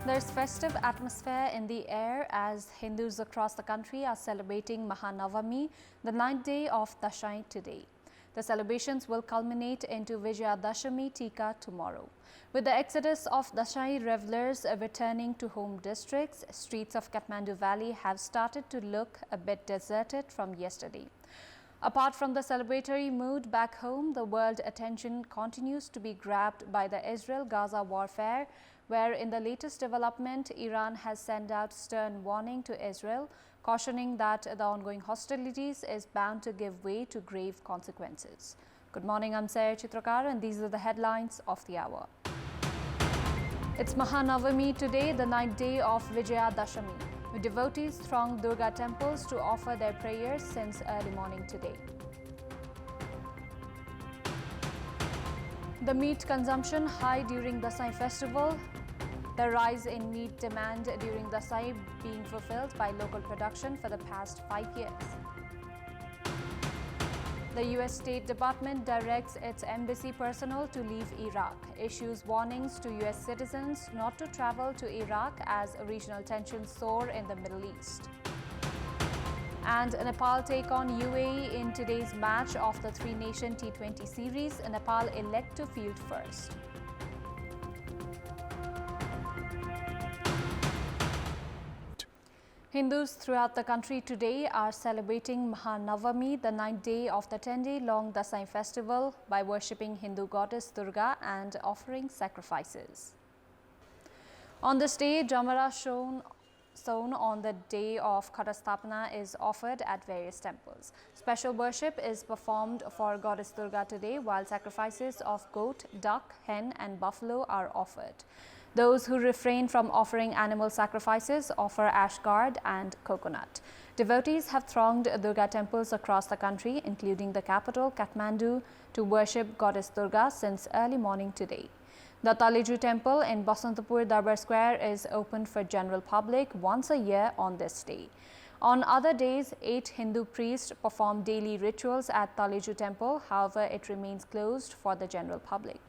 There's festive atmosphere in the air as Hindus across the country are celebrating Mahanavami, the 9th day of Dasai today. The celebrations will culminate into Vijayadashami Tika tomorrow. With the exodus of Dasai revelers returning to home districts, streets of Kathmandu Valley have started to look a bit deserted from yesterday. Apart from the celebratory mood back home, the world attention continues to be grabbed by the Israel-Gaza warfare, where in the latest development, Iran has sent out stern warning to Israel, cautioning that the ongoing hostilities is bound to give way to grave consequences. Good morning, I'm Chitrakar, and these are the headlines of the hour. It's Mahanavami today, the 9th day of Vijayadashami. Devotees throng Durga temples to offer their prayers since early morning today. The meat consumption high during the Dasai festival. The rise in meat demand during Dasai being fulfilled by local production for the past 5 years. The U.S. State Department directs its embassy personnel to leave Iraq, issues warnings to U.S. citizens not to travel to Iraq as regional tensions soar in the Middle East. And Nepal take on UAE in today's match of the three-nation T20 series. Nepal elect to field first. Hindus throughout the country today are celebrating Mahanavami, the 9th day of the 10-day-long Dasai festival, by worshipping Hindu goddess Durga and offering sacrifices. On this day, Jamara sown on the day of Ghatastapana is offered at various temples. Special worship is performed for goddess Durga today, while sacrifices of goat, duck, hen and buffalo are offered. Those who refrain from offering animal sacrifices offer ash guard and coconut. Devotees have thronged Durga temples across the country, including the capital, Kathmandu, to worship goddess Durga since early morning today. The Taliju temple in Basantapur Darbar Square is opened for general public once a year on this day. On other days, 8 Hindu priests perform daily rituals at Taliju temple, however, it remains closed for the general public.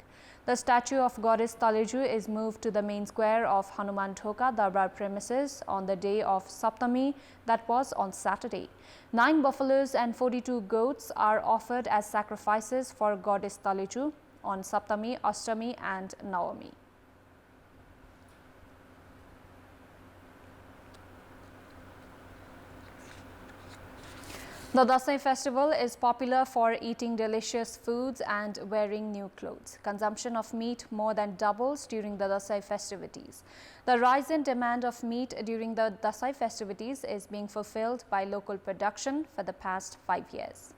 The statue of goddess Taliju is moved to the main square of Hanuman Thoka Darbar premises on the day of Saptami, that was on Saturday. 9 buffaloes and 42 goats are offered as sacrifices for goddess Taliju on Saptami, Ashtami and Navami. The Dasai festival is popular for eating delicious foods and wearing new clothes. Consumption of meat more than doubles during the Dasai festivities. The rise in demand of meat during the Dasai festivities is being fulfilled by local production for the past 5 years.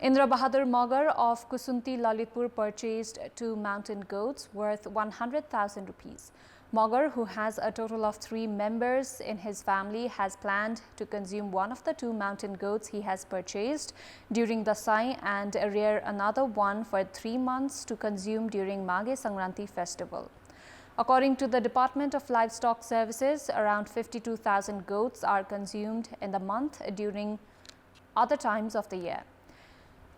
Indra Bahadur Magar of Kusunti Lalitpur purchased 2 mountain goats worth 100,000 rupees. Magar, who has a total of 3 members in his family, has planned to consume one of the 2 mountain goats he has purchased during Dasai and rear another one for 3 months to consume during Maghe Sangranti festival. According to the Department of Livestock Services, around 52,000 goats are consumed in the month during other times of the year.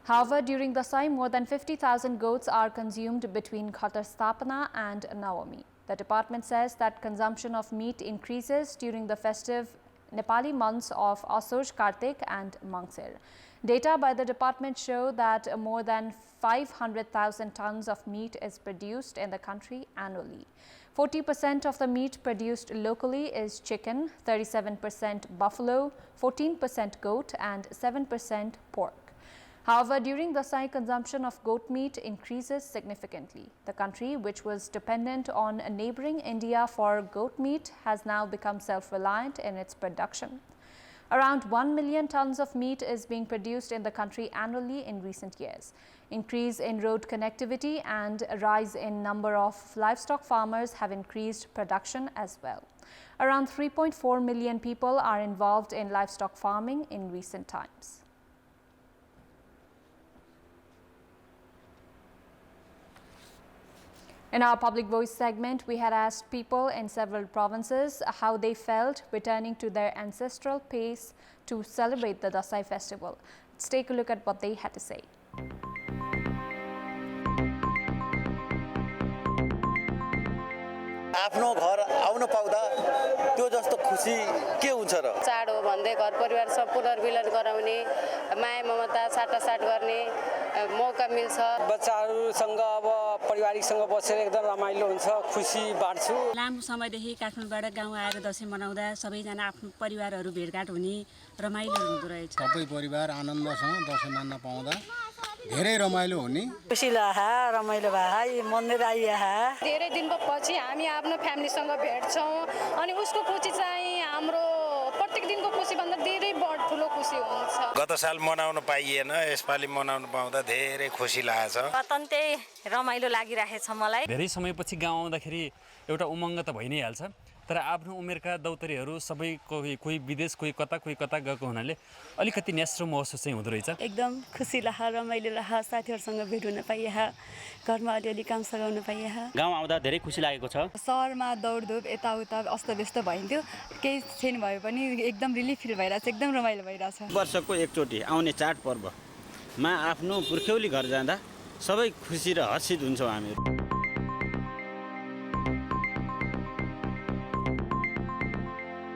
However, during Dasai, more than 50,000 goats are consumed between Ghatastapana and Navami. The department says that consumption of meat increases during the festive Nepali months of Asoj, Kartik and Mangsir. Data by the department show that more than 500,000 tons of meat is produced in the country annually. 40% of the meat produced locally is chicken, 37% buffalo, 14% goat and 7% pork. However, during Dasai, consumption of goat meat increases significantly. The country, which was dependent on neighboring India for goat meat, has now become self-reliant in its production. Around 1 million tons of meat is being produced in the country annually in recent years. Increase in road connectivity and a rise in number of livestock farmers have increased production as well. Around 3.4 million people are involved in livestock farming in recent times. In our Public Voice segment, we had asked people in several provinces how they felt returning to their ancestral pace to celebrate the Dasai festival. Let's take a look at what they had to say. आफ्नो घर आउन पाउँदा त्यो जस्तो खुसी के हुन्छ र? चाड हो भन्दै घर परिवार सब पुनर्मिलन गराउने, माया ममता साटासाट गर्ने मौका मिल्छ। बच्चाहरूसँग अब परिवारिकसँग बसेर एकदम रमाइलो हुन्छ, खुसी बाँड्छु। लामो समयदेखि काठमाडौँबाट गाउँ आएर दसैँ मनाउँदा सबैजना आफ्नो परिवारहरू भेटघाट हुने रमाइलो हुँदो रहेछ। सबै परिवार आनन्दसँग दसैँ मान्न पाउँदा धेरै रमाइलो हुने। खुसी लाग्यो, रमाइलो भयो, मन्दिर आइया। धेरै दिनको पछि हामी आफ्नो फ्यामिलीसँग भेट्छौँ अनि उसको खुसी चाहिँ हाम्रो प्रत्येक दिनको खुसी भन्दा धेरै बढ ठुलो खुसी हुन्छ। गत साल मनाउन पाइएन, यसपालि मनाउन पाउँदा धेरै खुसी लागेछ। अत्यन्तै रमाइलो लागिरहेछ मलाई। धेरै समयपछि गाउँ आउँदाखेरि एउटा उमङ्ग त भइ नै हाल्छ, तर आफ्नो उमेरका दौतरीहरू सबै कोही विदेश कोही कता गएको हुनाले अलिकति न्यास्रो महसुस चाहिँ हुँदो रहेछ। एकदम खुसी लाग्यो, रमाइलो लाग्यो, साथीहरूसँग भेट हुन पाइया, घरमा अलिअलि काम सघाउन पाइया। गाउँ आउँदा धेरै खुसी लागेको छ। सहरमा दौडधुप यताउता अस्तव्यस्त भइन्थ्यो, केही छैन भए पनि एकदम रिलिफ फिल भइरहेछ, एकदम रमाइलो भइरहेछ। वर्षको एकचोटि आउने चाडपर्वमा आफ्नो पुर्ख्यौली घर जाँदा सबै खुसी र हर्षित हुन्छौँ हामीहरू।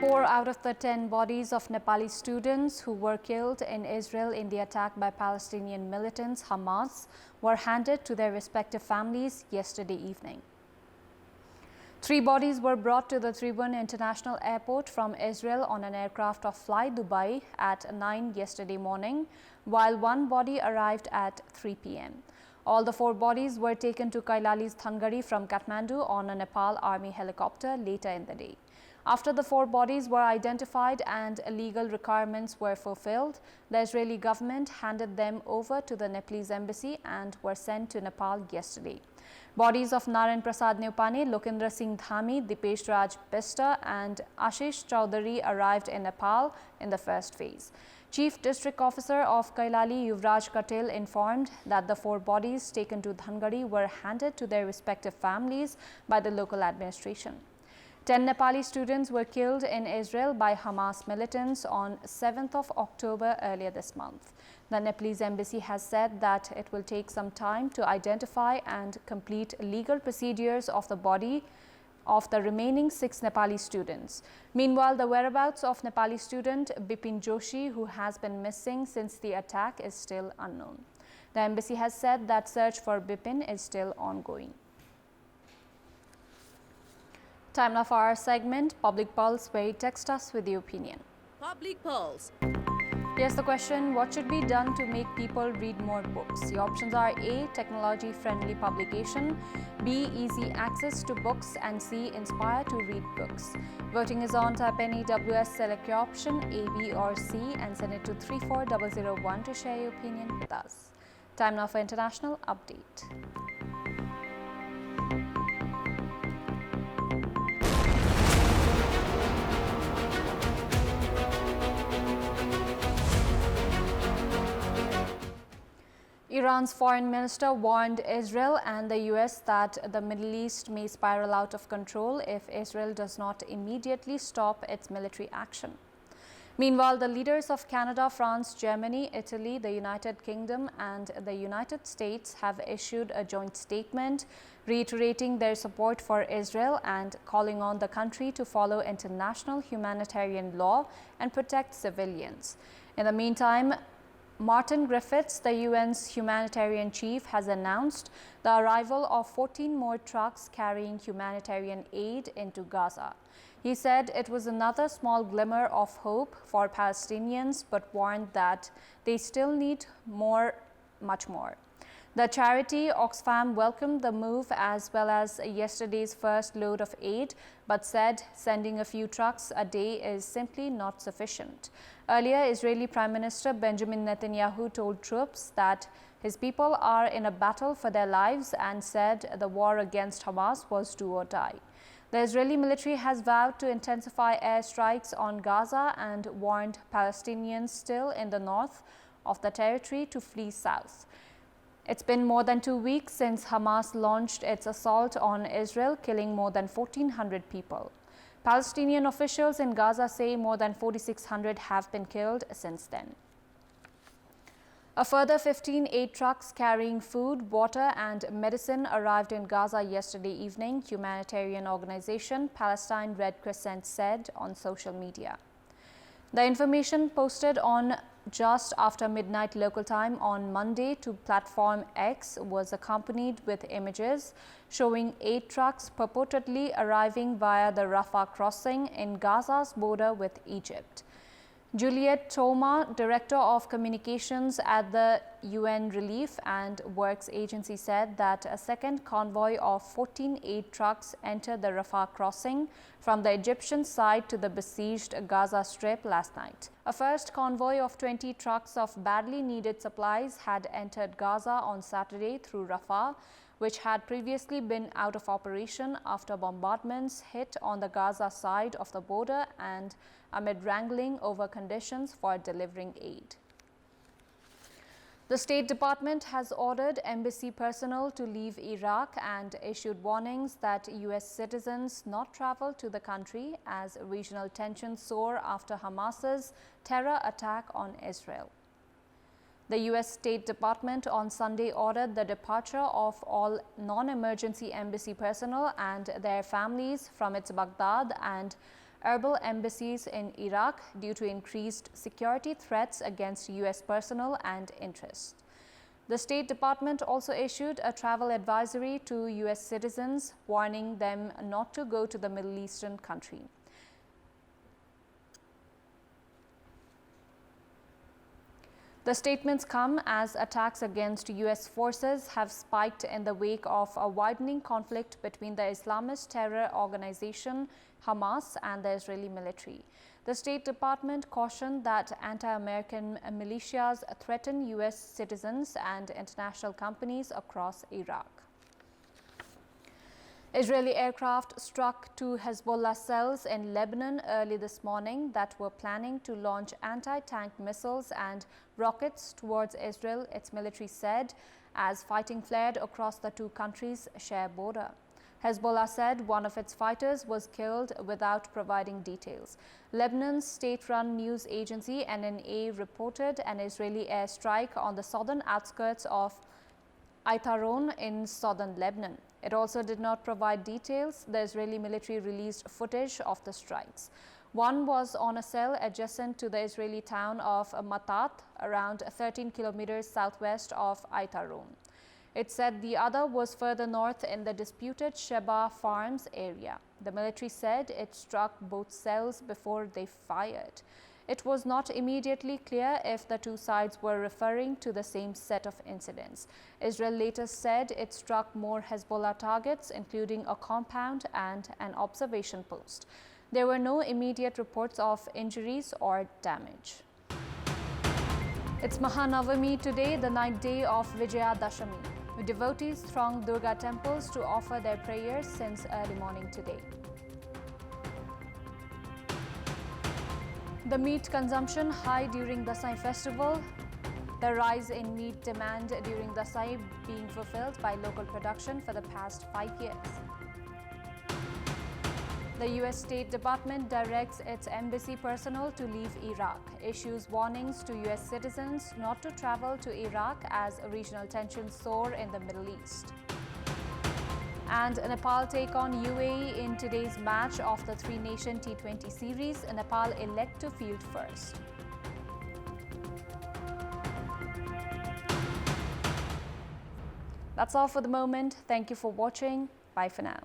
4 out of the 10 bodies of Nepali students who were killed in Israel in the attack by Palestinian militants Hamas were handed to their respective families yesterday evening. 3 bodies were brought to the Tribune International Airport from Israel on an aircraft of Fly Dubai at 9 yesterday morning, while 1 body arrived at 3 p.m. All the 4 bodies were taken to Kailali's Thangari from Kathmandu on a Nepal Army helicopter later in the day. After the 4 bodies were identified and legal requirements were fulfilled, the Israeli government handed them over to the Nepalese embassy and were sent to Nepal yesterday. Bodies of Narayan Prasad Neupane, Lokendra Singh Dhami, Dipesh Raj Bista and Ashish Chowdhury arrived in Nepal in the first phase. Chief District Officer of Kailali, Yuvraj Katel, informed that the 4 bodies taken to Dhangari were handed to their respective families by the local administration. 10 Nepali students were killed in Israel by Hamas militants on 7th of October earlier this month. The Nepalese embassy has said that it will take some time to identify and complete legal procedures of the body of the remaining 6 Nepali students. Meanwhile, the whereabouts of Nepali student Bipin Joshi, who has been missing since the attack, is still unknown. The embassy has said that search for Bipin is still ongoing. Time now for our segment, Public Pulse, where you text us with your opinion. Public Pulse. Here's the question: what should be done to make people read more books? The options are A, technology-friendly publication, B, easy access to books, and C, inspire to read books. Voting is on. Type any WS, select your option A, B or C and send it to 34001 to share your opinion with us. Time now for international update. Iran's foreign minister warned Israel and the US that the Middle East may spiral out of control if Israel does not immediately stop its military action. Meanwhile, the leaders of Canada, France, Germany, Italy, the United Kingdom and the United States have issued a joint statement reiterating their support for Israel and calling on the country to follow international humanitarian law and protect civilians. In the meantime, Martin Griffiths, the UN's humanitarian chief, has announced the arrival of 14 more trucks carrying humanitarian aid into Gaza. He said it was another small glimmer of hope for Palestinians, but warned that they still need much more. The charity Oxfam welcomed the move as well as yesterday's first load of aid, but said sending a few trucks a day is simply not sufficient. Earlier, Israeli Prime Minister Benjamin Netanyahu told troops that his people are in a battle for their lives and said the war against Hamas was do or die. The Israeli military has vowed to intensify airstrikes on Gaza and warned Palestinians still in the north of the territory to flee south. It's been more than 2 weeks since Hamas launched its assault on Israel, killing more than 1,400 people. Palestinian officials in Gaza say more than 4,600 have been killed since then. A further 15 aid trucks carrying food, water and medicine arrived in Gaza yesterday evening, humanitarian organization Palestine Red Crescent said on social media. The information posted on just after midnight local time on Monday to platform X was accompanied with images showing 8 trucks purportedly arriving via the Rafah crossing in Gaza's border with Egypt. Juliet Toma, Director of Communications at the UN Relief and Works Agency, said that a second convoy of 14 aid trucks entered the Rafah crossing from the Egyptian side to the besieged Gaza Strip last night. A first convoy of 20 trucks of badly needed supplies had entered Gaza on Saturday through Rafah, which had previously been out of operation after bombardments hit on the Gaza side of the border and amid wrangling over conditions for delivering aid. The State Department has ordered embassy personnel to leave Iraq and issued warnings that U.S. citizens not travel to the country as regional tensions soar after Hamas's terror attack on Israel. The U.S. State Department on Sunday ordered the departure of all non-emergency embassy personnel and their families from its Baghdad and Erbil embassies in Iraq due to increased security threats against U.S. personnel and interests. The State Department also issued a travel advisory to U.S. citizens, warning them not to go to the Middle Eastern country. The statements come as attacks against U.S. forces have spiked in the wake of a widening conflict between the Islamist terror organization Hamas and the Israeli military. The State Department cautioned that anti-American militias threaten U.S. citizens and international companies across Iraq. Israeli aircraft struck 2 Hezbollah cells in Lebanon early this morning that were planning to launch anti-tank missiles and rockets towards Israel, its military said, as fighting flared across the two countries' shared border. Hezbollah said one of its fighters was killed without providing details. Lebanon's state-run news agency NNA reported an Israeli airstrike on the southern outskirts of Aitaron in southern Lebanon. It also did not provide details. The Israeli military released footage of the strikes. One was on a cell adjacent to the Israeli town of Matat, around 13 kilometers southwest of Aitaron. It said the other was further north in the disputed Sheba Farms area. The military said it struck both cells before they fired. It was not immediately clear if the two sides were referring to the same set of incidents. Israel later said it struck more Hezbollah targets, including a compound and an observation post. There were no immediate reports of injuries or damage. It's Mahanavami today, the ninth day of Vijayadashami. Devotees thronged Durga temples to offer their prayers since early morning today. The meat consumption high during the Dasai festival. The rise in meat demand during Dasai being fulfilled by local production for the past 5 years. The U.S. State Department directs its embassy personnel to leave Iraq, issues warnings to U.S. citizens not to travel to Iraq as regional tensions soar in the Middle East. And Nepal take on UAE in today's match of the three-nation T20 series. Nepal elect to field first. That's all for the moment. Thank you for watching. Bye for now.